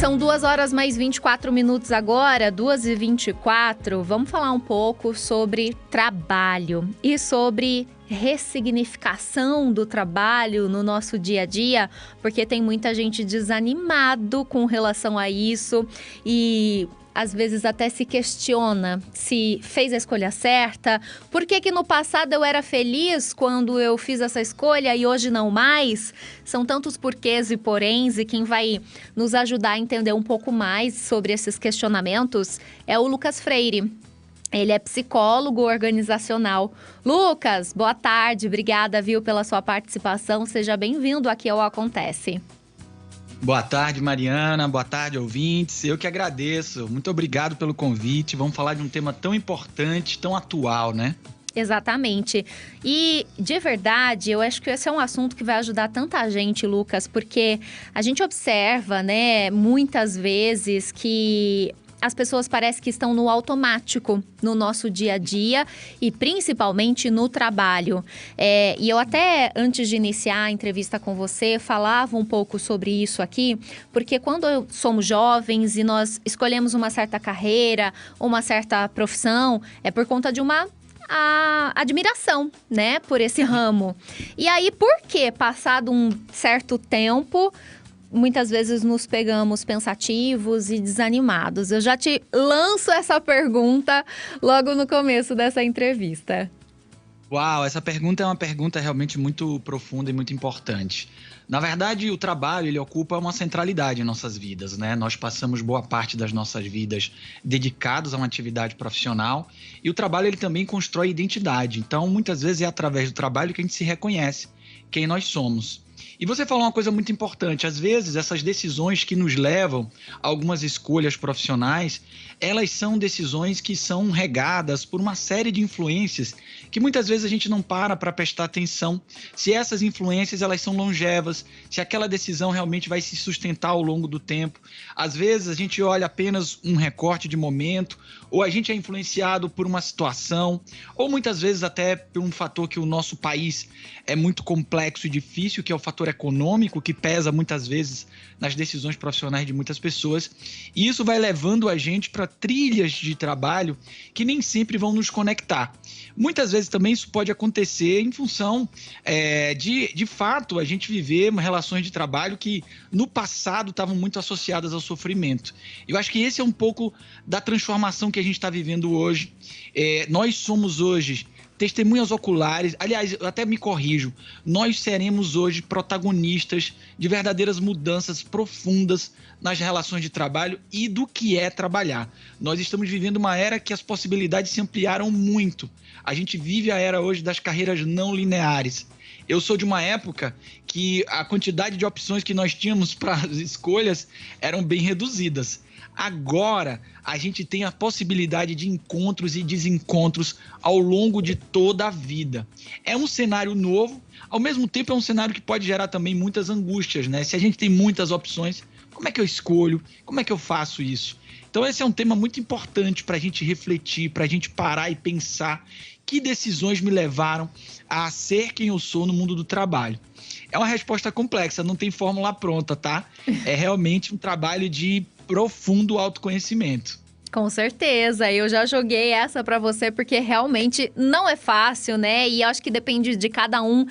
São 2 horas mais 24 minutos agora, 2h24. Vamos falar um pouco sobre trabalho e sobre ressignificação do trabalho no nosso dia a dia, porque tem muita gente desanimado com relação a isso e às vezes até se questiona se fez a escolha certa. Por que no passado eu era feliz quando eu fiz essa escolha e hoje não mais? São tantos porquês e poréns, e quem vai nos ajudar a entender um pouco mais sobre esses questionamentos é o Lucas Freire. Ele é psicólogo organizacional. Lucas, boa tarde, obrigada, pela sua participação. Seja bem-vindo aqui ao Acontece. Boa tarde, Mariana. Boa tarde, ouvintes. Eu que agradeço. Muito obrigado pelo convite. Vamos falar de um tema tão importante, tão atual, né? Exatamente. E, de verdade, eu acho que esse é um assunto que vai ajudar tanta gente, Lucas, porque a gente observa, né, muitas vezes que as pessoas parecem que estão no automático no nosso dia a dia e principalmente no trabalho. E eu até, antes de iniciar a entrevista com você, falava um pouco sobre isso aqui, porque quando somos jovens e nós escolhemos uma certa carreira, uma certa profissão, é por conta de uma admiração, né, por esse ramo. E aí, por que, passado um certo tempo, muitas vezes nos pegamos pensativos e desanimados? Eu já te lanço essa pergunta logo no começo dessa entrevista. Uau, essa pergunta é uma pergunta realmente muito profunda e muito importante. Na verdade, o trabalho, ele ocupa uma centralidade em nossas vidas, né? Nós passamos boa parte das nossas vidas dedicados a uma atividade profissional e o trabalho, ele também constrói identidade. Então, muitas vezes é através do trabalho que a gente se reconhece quem nós somos. E você falou uma coisa muito importante, às vezes essas decisões que nos levam a algumas escolhas profissionais, elas são decisões que são regadas por uma série de influências que muitas vezes a gente não para prestar atenção se essas influências elas são longevas, se aquela decisão realmente vai se sustentar ao longo do tempo. Às vezes a gente olha apenas um recorte de momento, ou a gente é influenciado por uma situação, ou muitas vezes até por um fator que o nosso país é muito complexo e difícil, que é o fator econômico, que pesa muitas vezes nas decisões profissionais de muitas pessoas, e isso vai levando a gente para trilhas de trabalho que nem sempre vão nos conectar. Muitas vezes também isso pode acontecer em função de fato, a gente viver relações de trabalho que no passado estavam muito associadas ao sofrimento. Eu acho que esse é um pouco da transformação que a gente está vivendo hoje. Nós somos hoje testemunhas oculares, aliás, eu até me corrijo, nós seremos hoje protagonistas de verdadeiras mudanças profundas nas relações de trabalho e do que é trabalhar. Nós estamos vivendo uma era que as possibilidades se ampliaram muito. A gente vive a era hoje das carreiras não lineares. Eu sou de uma época que a quantidade de opções que nós tínhamos para as escolhas eram bem reduzidas. Agora, a gente tem a possibilidade de encontros e desencontros ao longo de toda a vida. É um cenário novo, ao mesmo tempo é um cenário que pode gerar também muitas angústias, né? Se a gente tem muitas opções, como é que eu escolho? Como é que eu faço isso? Então esse é um tema muito importante para a gente refletir, para a gente parar e pensar que decisões me levaram a ser quem eu sou no mundo do trabalho. É uma resposta complexa, não tem fórmula pronta, tá? É realmente um trabalho de profundo autoconhecimento. Com certeza, eu já joguei essa para você porque realmente não é fácil, né? E acho que depende de cada um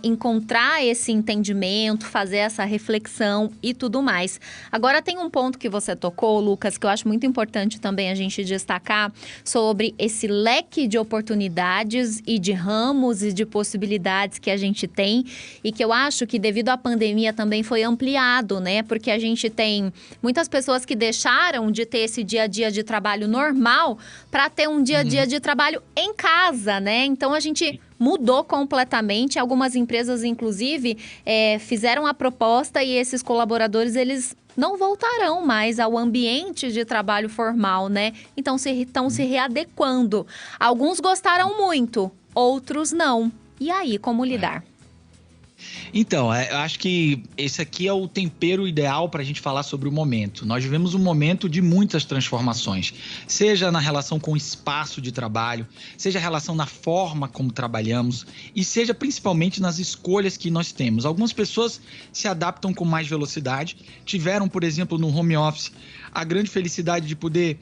encontrar esse entendimento, fazer essa reflexão e tudo mais. Agora tem um ponto que você tocou, Lucas, que eu acho muito importante também a gente destacar sobre esse leque de oportunidades e de ramos e de possibilidades que a gente tem e que eu acho que devido à pandemia também foi ampliado, né? Porque a gente tem muitas pessoas que deixaram de ter esse dia a dia de trabalho normal para ter um dia a dia de trabalho em casa, né? Então a gente mudou completamente. Algumas empresas, inclusive, fizeram a proposta e esses colaboradores, eles não voltarão mais ao ambiente de trabalho formal, né? Então estão se readequando. Alguns gostaram muito, outros não. E aí, como lidar? Então, eu acho que esse aqui é o tempero ideal para a gente falar sobre o momento. Nós vivemos um momento de muitas transformações, seja na relação com o espaço de trabalho, seja a relação na forma como trabalhamos e seja principalmente nas escolhas que nós temos. Algumas pessoas se adaptam com mais velocidade, tiveram, por exemplo, no home office, a grande felicidade de poder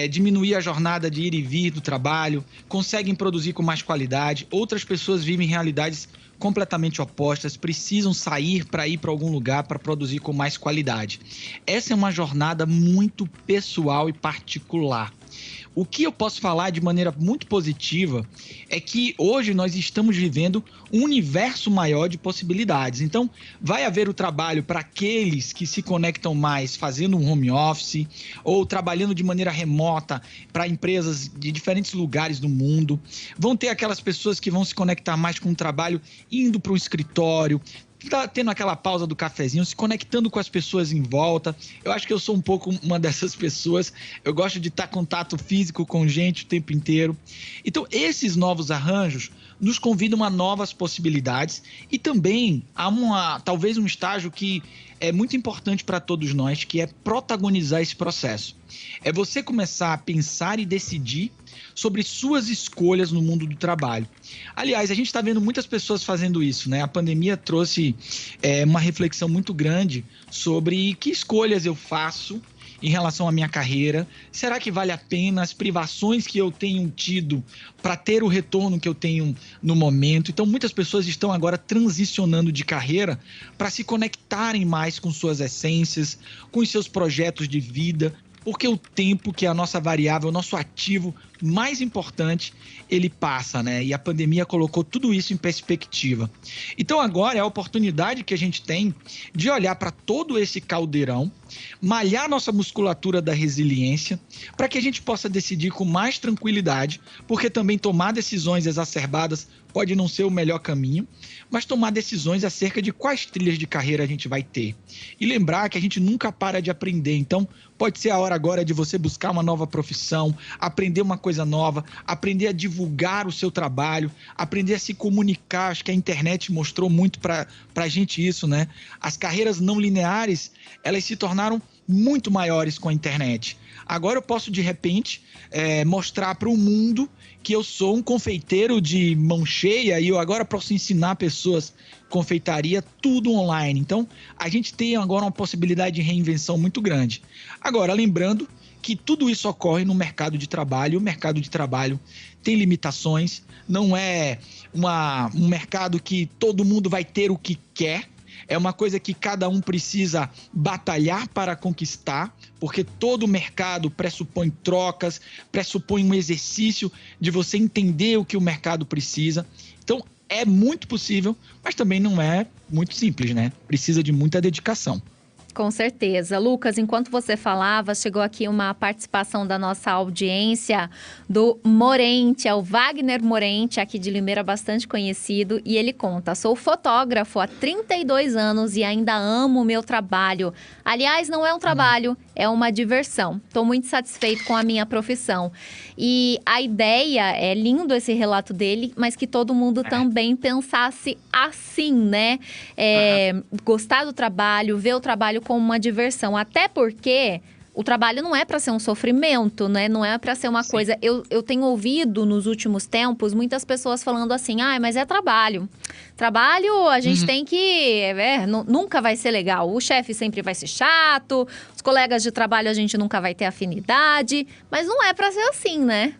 diminuir a jornada de ir e vir do trabalho, conseguem produzir com mais qualidade. Outras pessoas vivem realidades completamente opostas, precisam sair para ir para algum lugar para produzir com mais qualidade. Essa é uma jornada muito pessoal e particular. O que eu posso falar de maneira muito positiva é que hoje nós estamos vivendo um universo maior de possibilidades. Então, vai haver o trabalho para aqueles que se conectam mais fazendo um home office ou trabalhando de maneira remota para empresas de diferentes lugares do mundo. Vão ter aquelas pessoas que vão se conectar mais com o trabalho indo para um escritório, tá tendo aquela pausa do cafezinho, se conectando com as pessoas em volta. Eu acho que eu sou um pouco uma dessas pessoas. Eu gosto de estar em contato físico com gente o tempo inteiro. Então, esses novos arranjos nos convidam a novas possibilidades e também a talvez um estágio que é muito importante para todos nós, que é protagonizar esse processo. É você começar a pensar e decidir sobre suas escolhas no mundo do trabalho. Aliás, a gente está vendo muitas pessoas fazendo isso, né? A pandemia trouxe uma reflexão muito grande sobre que escolhas eu faço em relação à minha carreira. Será que vale a pena as privações que eu tenho tido para ter o retorno que eu tenho no momento? Então, muitas pessoas estão agora transicionando de carreira para se conectarem mais com suas essências, com os seus projetos de vida, porque o tempo, que é a nossa variável, o nosso ativo mais importante, ele passa, né? E a pandemia colocou tudo isso em perspectiva. Então agora é a oportunidade que a gente tem de olhar para todo esse caldeirão, malhar nossa musculatura da resiliência, para que a gente possa decidir com mais tranquilidade, porque também tomar decisões exacerbadas pode não ser o melhor caminho, mas tomar decisões acerca de quais trilhas de carreira a gente vai ter. E lembrar que a gente nunca para de aprender, então pode ser a hora agora de você buscar uma nova profissão, aprender uma coisa nova, aprender a divulgar o seu trabalho, aprender a se comunicar. Acho que a internet mostrou muito para a gente isso, né? As carreiras não lineares, elas se tornaram muito maiores com a internet. Agora eu posso, de repente, mostrar para o mundo que eu sou um confeiteiro de mão cheia e eu agora posso ensinar pessoas confeitaria, tudo online. Então, a gente tem agora uma possibilidade de reinvenção muito grande. Agora, lembrando que tudo isso ocorre no mercado de trabalho. O mercado de trabalho tem limitações, não é um mercado que todo mundo vai ter o que quer. É uma coisa que cada um precisa batalhar para conquistar, porque todo mercado pressupõe trocas, pressupõe um exercício de você entender o que o mercado precisa. Então, é muito possível, mas também não é muito simples, né? Precisa de muita dedicação. Com certeza. Lucas, enquanto você falava, chegou aqui uma participação da nossa audiência do Morente, é o Wagner Morente, aqui de Limeira, bastante conhecido, e ele conta: sou fotógrafo há 32 anos e ainda amo o meu trabalho. Aliás, não é um trabalho, é uma diversão. Estou muito satisfeito com a minha profissão. E a ideia, é lindo esse relato dele, mas que todo mundo também pensasse assim, né? Gostar do trabalho, ver o trabalho como uma diversão, até porque o trabalho não é para ser um sofrimento, né? Não é para ser uma coisa... Eu tenho ouvido nos últimos tempos muitas pessoas falando assim: mas é trabalho. Trabalho a gente tem que... nunca vai ser legal. O chefe sempre vai ser chato, os colegas de trabalho a gente nunca vai ter afinidade, mas não é para ser assim, né?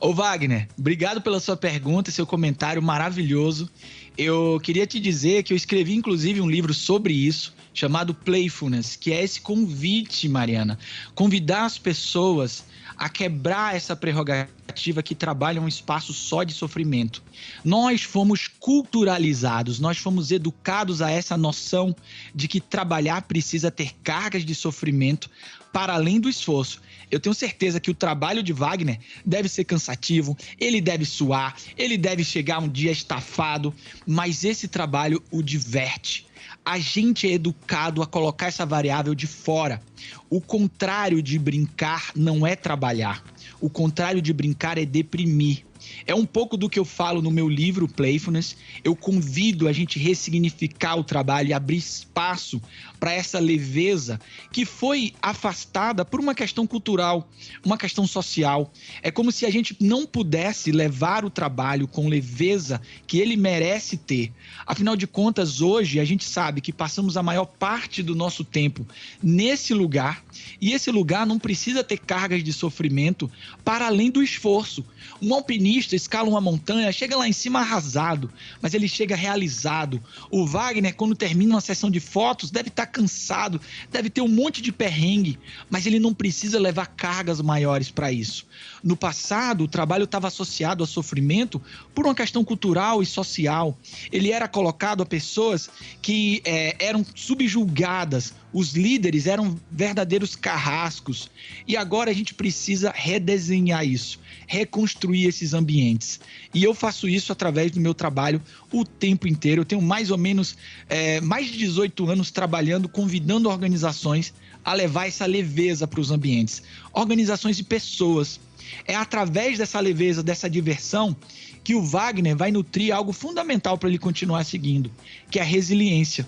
Ô Wagner, obrigado pela sua pergunta, seu comentário maravilhoso. Eu queria te dizer que eu escrevi, inclusive, um livro sobre isso, chamado Playfulness, que é esse convite, Mariana, convidar as pessoas a quebrar essa prerrogativa que trabalha um espaço só de sofrimento. Nós fomos culturalizados, nós fomos educados a essa noção de que trabalhar precisa ter cargas de sofrimento para além do esforço. Eu tenho certeza que o trabalho de Wagner deve ser cansativo, ele deve suar, ele deve chegar um dia estafado, mas esse trabalho o diverte. A gente é educado a colocar essa variável de fora. O contrário de brincar não é trabalhar. O contrário de brincar é deprimir. É um pouco do que eu falo no meu livro, Playfulness. Eu convido a gente ressignificar o trabalho e abrir espaço para essa leveza que foi afastada por uma questão cultural, uma questão social. É como se a gente não pudesse levar o trabalho com leveza que ele merece ter. Afinal de contas, hoje a gente sabe que passamos a maior parte do nosso tempo nesse lugar, e esse lugar não precisa ter cargas de sofrimento para além do esforço. Um alpinista escala uma montanha, chega lá em cima arrasado, mas ele chega realizado. O Wagner, quando termina uma sessão de fotos, deve estar cansado, deve ter um monte de perrengue, mas ele não precisa levar cargas maiores para isso. No passado, o trabalho estava associado ao sofrimento por uma questão cultural e social. Ele era colocado a pessoas que eram subjugadas. Os líderes eram verdadeiros carrascos. E agora a gente precisa redesenhar isso, reconstruir esses ambientes. E eu faço isso através do meu trabalho o tempo inteiro. Eu tenho mais ou menos mais de 18 anos trabalhando, convidando organizações a levar essa leveza para os ambientes. Organizações e pessoas. É através dessa leveza, dessa diversão, que o Wagner vai nutrir algo fundamental para ele continuar seguindo, que é a resiliência.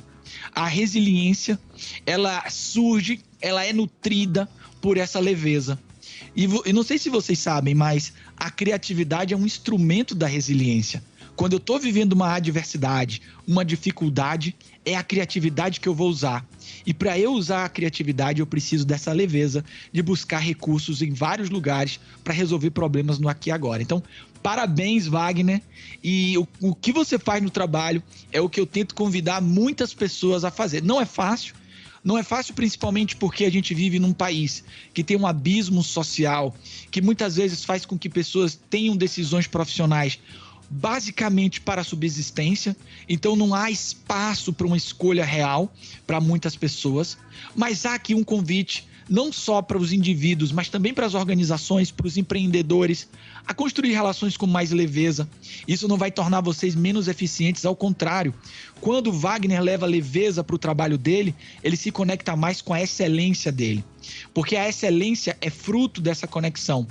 A resiliência, ela surge, ela é nutrida por essa leveza. E eu não sei se vocês sabem, mas a criatividade é um instrumento da resiliência. Quando eu estou vivendo uma adversidade, uma dificuldade, é a criatividade que eu vou usar. E para eu usar a criatividade, eu preciso dessa leveza de buscar recursos em vários lugares para resolver problemas no aqui e agora. Então, parabéns, Wagner. E o que você faz no trabalho é o que eu tento convidar muitas pessoas a fazer. Não é fácil. Não é fácil, principalmente porque a gente vive num país que tem um abismo social, que muitas vezes faz com que pessoas tenham decisões profissionais basicamente para a subsistência. Então não há espaço para uma escolha real para muitas pessoas, mas há aqui um convite não só para os indivíduos, mas também para as organizações, para os empreendedores, a construir relações com mais leveza. Isso não vai tornar vocês menos eficientes, ao contrário. Quando o Wagner leva leveza para o trabalho dele, ele se conecta mais com a excelência dele, porque a excelência é fruto dessa conexão.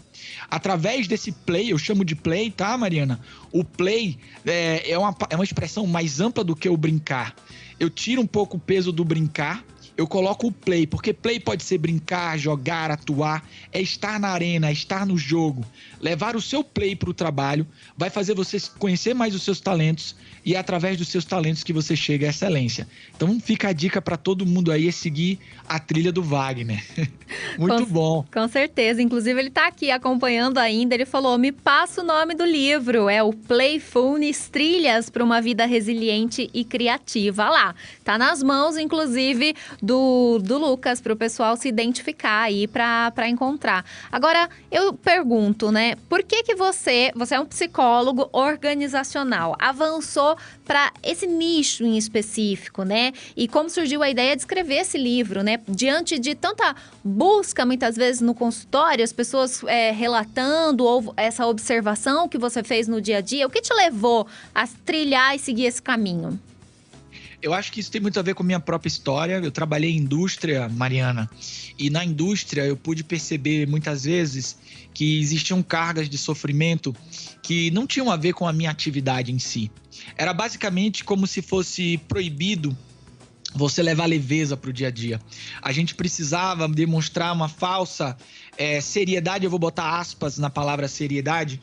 Através desse play, eu chamo de play, tá, Mariana? O play é uma expressão mais ampla do que o brincar. Eu tiro um pouco o peso do brincar, eu coloco o play, porque play pode ser brincar, jogar, atuar, é estar na arena, é estar no jogo. Levar o seu play para o trabalho vai fazer você conhecer mais os seus talentos, e é através dos seus talentos que você chega à excelência. Então fica a dica para todo mundo aí, é seguir a trilha do Wagner. Muito bom. Com certeza, inclusive ele está aqui acompanhando ainda, ele falou, me passa o nome do livro, é o Playfulness, Trilhas para uma Vida Resiliente e Criativa. Olha lá, tá nas mãos, inclusive, do Lucas, para o pessoal se identificar aí para encontrar. Agora, eu pergunto, né, por que você é um psicólogo organizacional, avançou para esse nicho em específico, né? E como surgiu a ideia de escrever esse livro, né? Diante de tanta busca, muitas vezes, no consultório, as pessoas relatando ou essa observação que você fez no dia a dia, o que te levou a trilhar e seguir esse caminho? Eu acho que isso tem muito a ver com a minha própria história. Eu trabalhei em indústria, Mariana, e na indústria eu pude perceber muitas vezes que existiam cargas de sofrimento que não tinham a ver com a minha atividade em si. Era basicamente como se fosse proibido você levar leveza para o dia a dia. A gente precisava demonstrar uma falsa seriedade, eu vou botar aspas na palavra seriedade,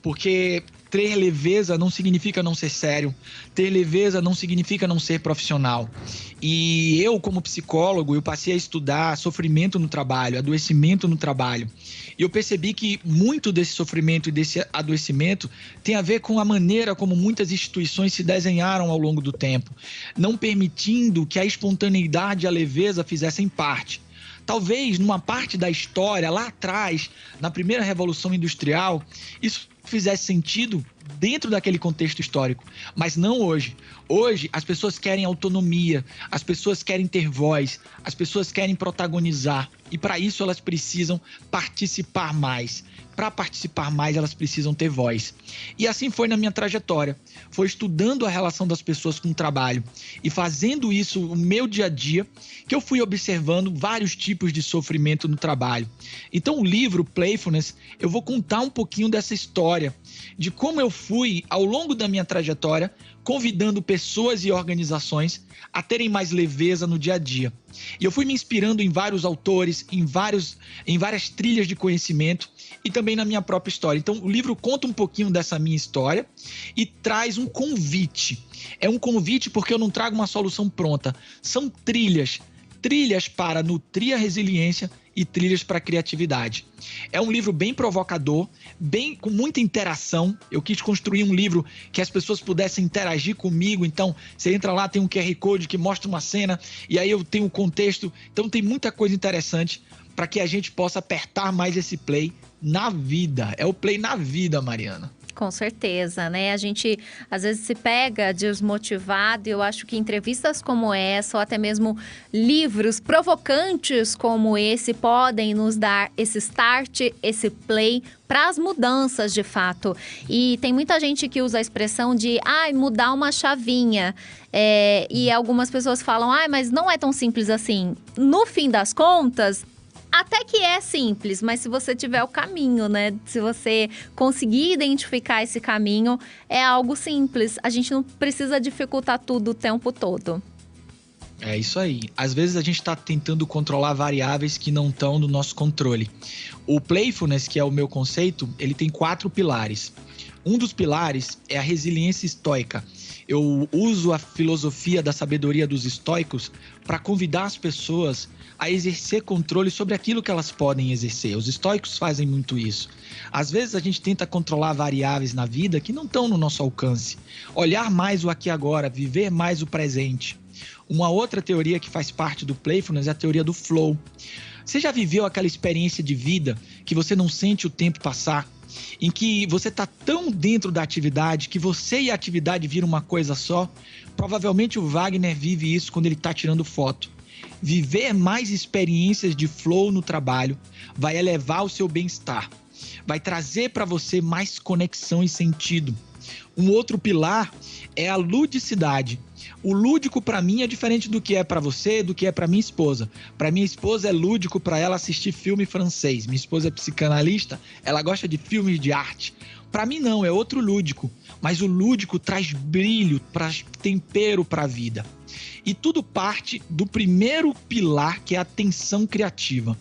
porque ter leveza não significa não ser sério. Ter leveza não significa não ser profissional. E eu, como psicólogo, eu passei a estudar sofrimento no trabalho, adoecimento no trabalho. E eu percebi que muito desse sofrimento e desse adoecimento tem a ver com a maneira como muitas instituições se desenharam ao longo do tempo, não permitindo que a espontaneidade e a leveza fizessem parte. Talvez numa parte da história, lá atrás, na primeira Revolução Industrial, isso fizesse sentido dentro daquele contexto histórico, mas não hoje. Hoje, as pessoas querem autonomia, as pessoas querem ter voz, as pessoas querem protagonizar. E para isso elas precisam participar mais. Para participar mais, elas precisam ter voz. E assim foi na minha trajetória. Foi estudando a relação das pessoas com o trabalho e fazendo isso no meu dia a dia que eu fui observando vários tipos de sofrimento no trabalho. Então, o livro Playfulness, eu vou contar um pouquinho dessa história, de como eu fui, ao longo da minha trajetória, convidando pessoas e organizações a terem mais leveza no dia a dia. E eu fui me inspirando em vários autores, em várias trilhas de conhecimento e também na minha própria história. Então, o livro conta um pouquinho dessa minha história e traz um convite. É um convite porque eu não trago uma solução pronta. São trilhas para nutrir a resiliência e trilhas para a criatividade. É um livro bem provocador, com muita interação. Eu quis construir um livro que as pessoas pudessem interagir comigo. Então, você entra lá, tem um QR Code que mostra uma cena, e aí eu tenho um contexto. Então, tem muita coisa interessante para que a gente possa apertar mais esse play na vida. É o play na vida, Mariana. Com certeza, né? A gente às vezes se pega desmotivado e eu acho que entrevistas como essa ou até mesmo livros provocantes como esse podem nos dar esse start, esse play para as mudanças de fato. E tem muita gente que usa a expressão de mudar uma chavinha. E algumas pessoas falam, mas não é tão simples assim. No fim das contas, até que é simples, mas se você tiver o caminho, né? Se você conseguir identificar esse caminho, é algo simples. A gente não precisa dificultar tudo o tempo todo. É isso aí. Às vezes a gente está tentando controlar variáveis que não estão no nosso controle. O Playfulness, que é o meu conceito, ele tem 4 pilares. Um dos pilares é a resiliência estoica. Eu uso a filosofia da sabedoria dos estoicos para convidar as pessoas a exercer controle sobre aquilo que elas podem exercer. Os estoicos fazem muito isso. Às vezes a gente tenta controlar variáveis na vida que não estão no nosso alcance. Olhar mais o aqui e agora, viver mais o presente. Uma outra teoria que faz parte do Playfulness é a teoria do flow. Você já viveu aquela experiência de vida que você não sente o tempo passar? Em que você está tão dentro da atividade que você e a atividade viram uma coisa só? Provavelmente o Wagner vive isso quando ele está tirando foto. Viver mais experiências de flow no trabalho vai elevar o seu bem-estar, vai trazer para você mais conexão e sentido. Um outro pilar é a ludicidade. O lúdico para mim é diferente do que é para você, do que é para minha esposa. Para minha esposa é lúdico para ela assistir filme francês. Minha esposa é psicanalista, ela gosta de filmes de arte. Para mim não, é outro lúdico. Mas o lúdico traz brilho, traz tempero para a vida. E tudo parte do primeiro pilar, que é a atenção criativa.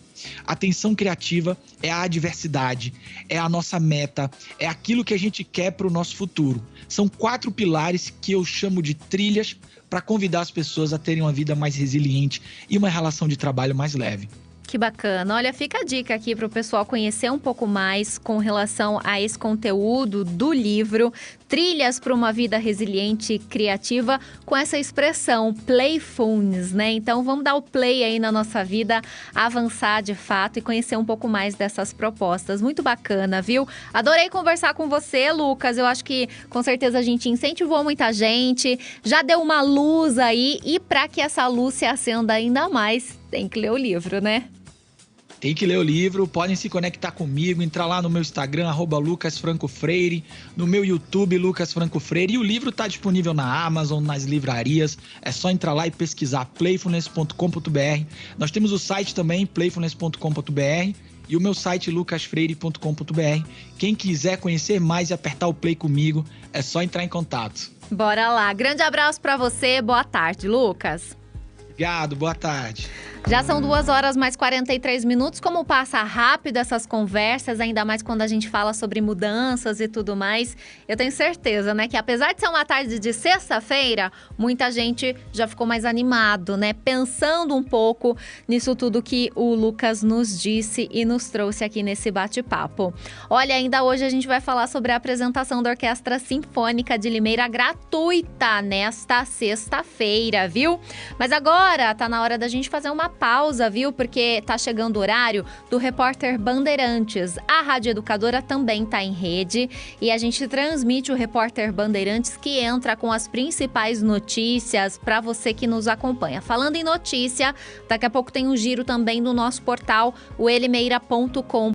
A atenção criativa é a adversidade, é a nossa meta, é aquilo que a gente quer para o nosso futuro. São 4 pilares que eu chamo de trilhas para convidar as pessoas a terem uma vida mais resiliente e uma relação de trabalho mais leve. Que bacana. Olha, fica a dica aqui para o pessoal conhecer um pouco mais com relação a esse conteúdo do livro Trilhas para uma Vida Resiliente e Criativa, com essa expressão Playfulness, né? Então vamos dar o play aí na nossa vida, avançar de fato e conhecer um pouco mais dessas propostas. Muito bacana, viu? Adorei conversar com você, Lucas. Eu acho que com certeza a gente incentivou muita gente, já deu uma luz aí, e para que essa luz se acenda ainda mais, tem que ler o livro, né? Tem que ler o livro, podem se conectar comigo, entrar lá no meu Instagram, @LucasFrancoFreire, no meu YouTube, Lucas Franco Freire, e o livro está disponível na Amazon, nas livrarias, é só entrar lá e pesquisar playfulness.com.br. Nós temos o site também, playfulness.com.br, e o meu site, lucasfreire.com.br. Quem quiser conhecer mais e apertar o play comigo, é só entrar em contato. Bora lá, grande abraço para você, boa tarde, Lucas. Obrigado, boa tarde. Já são 2h mais 43 minutos. Como passa rápido essas conversas, ainda mais quando a gente fala sobre mudanças e tudo mais. Eu tenho certeza, né, que apesar de ser uma tarde de sexta-feira, muita gente já ficou mais animado, né? Pensando um pouco nisso tudo que o Lucas nos disse e nos trouxe aqui nesse bate-papo. Olha, ainda hoje a gente vai falar sobre a apresentação da Orquestra Sinfônica de Limeira gratuita nesta sexta-feira, viu? Mas agora agora tá na hora da gente fazer uma pausa, viu? Porque tá chegando o horário do Repórter Bandeirantes. A Rádio Educadora também tá em rede e a gente transmite o Repórter Bandeirantes, que entra com as principais notícias para você que nos acompanha. Falando em notícia, daqui a pouco tem um giro também no nosso portal, o elimeira.com.